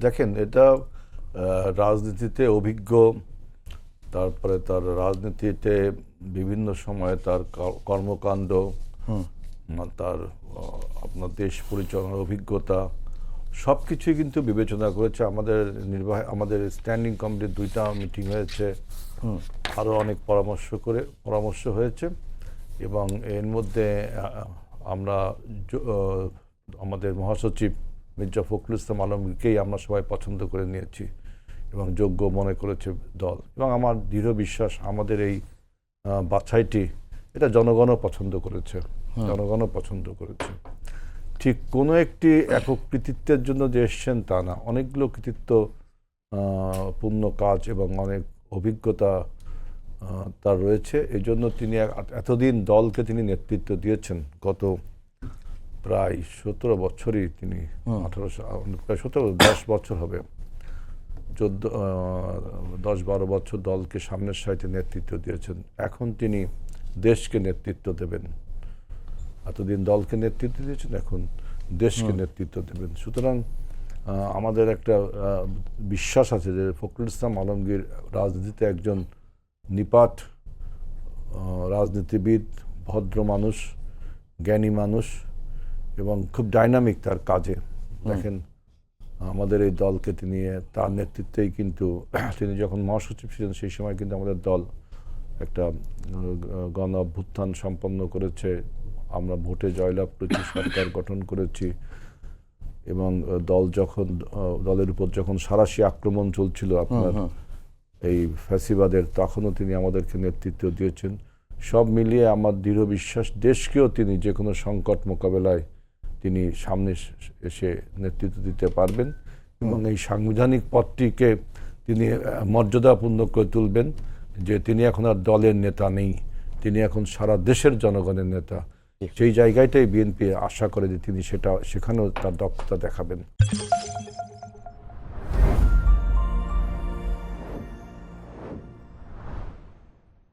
দেখেন এটা রাজনীতিতে অভিজ্ঞ, তারপরে তার রাজনীতিতে বিভিন্ন সময়ে তার কর্মকাণ্ড, তার আপনার দেশ পরিচালনার অভিজ্ঞতা সব কিছুই কিন্তু বিবেচনা করেছে। আমাদের স্ট্যান্ডিং কমিটির 2টা মিটিং হয়েছে, আরও অনেক পরামর্শ হয়েছে এবং এর মধ্যে আমরা আমাদের মহাসচিব মির্জা ফখরুল ইসলাম আলমগীরকেই আমরা সবাই পছন্দ করে নিয়েছি এবং যোগ্য মনে করেছে দল। এবং আমার দৃঢ় বিশ্বাস আমাদের এই বাছাইটি এটা জনগণও পছন্দ করেছে, ঠিক কোনো একটি একক কৃতিত্বের জন্য যে এসছেন তা না, অনেকগুলো কৃতিত্ব পূর্ণ কাজ এবং অনেক অভিজ্ঞতা তার রয়েছে। এই জন্য তিনি এতদিন দলকে তিনি নেতৃত্ব দিয়েছেন। গত প্রায় 17 বছরই তিনি, 10 বছর হবে, 10-12 বছর দলকে সামনের সারিতে নেতৃত্ব দিয়েছেন। এখন তিনি দেশকে নেতৃত্ব দেবেন। এতদিন দলকে নেতৃত্ব দিয়েছেন, এখন দেশকে নেতৃত্ব দেবেন। সুতরাং আমাদের একটা বিশ্বাস আছে যে ফখরুল ইসলাম আলমগীর রাজনীতিতে একজন নিপাট রাজনীতিবিদ, ভদ্র মানুষ, জ্ঞানী মানুষ এবং খুব ডাইনামিক তার কাজে। দেখেন আমাদের এই দলকে তিনি, তার নেতৃত্বেই কিন্তু তিনি যখন মহাসচিব ছিলেন সেই সময় কিন্তু আমাদের দল একটা গণ অভ্যুত্থান সম্পন্ন করেছে। আমরা ভোটে জয়লাভ করেছি, সরকার গঠন করেছি এবং দলের উপর যখন সাঁড়াশি আক্রমণ চলছিল আপনার এই ফ্যাসিবাদের, তখনও তিনি আমাদেরকে নেতৃত্ব দিয়েছেন। সব মিলিয়ে আমার দৃঢ় বিশ্বাস দেশকেও তিনি যে কোনো সংকট মোকাবেলায় তিনি সামনে এসে নেতৃত্ব দিতে পারবেন এবং এই সাংবিধানিক পদটিকে তিনি মর্যাদাপূর্ণ করে তুলবেন যে তিনি এখন আর দলের নেতা নেই, তিনি এখন সারা দেশের জনগণের নেতা। সেই জায়গাটাই বিএনপি আশা করে যে তিনি সেখানেও তার দক্ষতা দেখাবেন।